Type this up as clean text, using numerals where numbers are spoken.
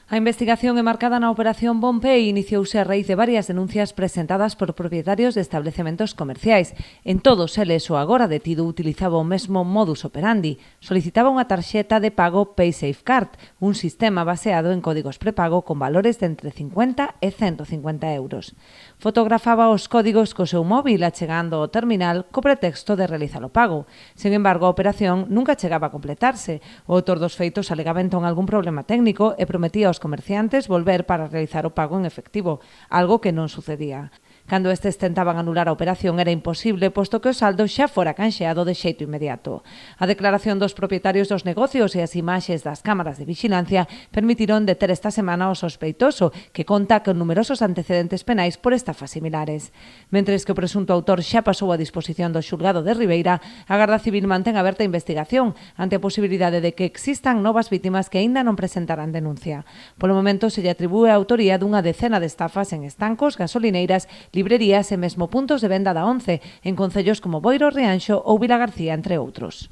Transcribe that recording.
A investigación enmarcada na Operación Bompei iniciouse a raíz de varias denuncias presentadas por propietarios de establecementos comerciais. En todos eles, o agora detido utilizaba o mesmo modus operandi. Solicitaba unha tarxeta de pago PaySafeCard, un sistema baseado en códigos prepago con valores de entre 50 e 150 euros. Fotografaba os códigos co seu móvil achegando ao terminal co pretexto de realizar o pago. Sen embargo, a operación nunca chegaba a completarse. O autor dos feitos alegaba entón algún problema técnico e prometía aos comerciantes volver para realizar o pago en efectivo, algo que non sucedía. Cando estes tentaban anular a operación era imposible, posto que o saldo xa fora canxeado de xeito inmediato. A declaración dos propietarios dos negocios e as imaxes das cámaras de vixilancia permitiron deter esta semana o sospeitoso, que conta con numerosos antecedentes penais por estafas similares. Mentres que o presunto autor xa pasou a disposición do xulgado de Ribeira, a Garda Civil mantén aberta a investigación ante a posibilidade de que existan novas vítimas que aínda non presentaran denuncia. Polo momento se lle atribúe a autoría dunha decena de estafas en estancos, gasolineiras, librerías e mesmo puntos de venda da Once, en concellos como Boiro, Rianxo ou Vilagarcía, entre outros.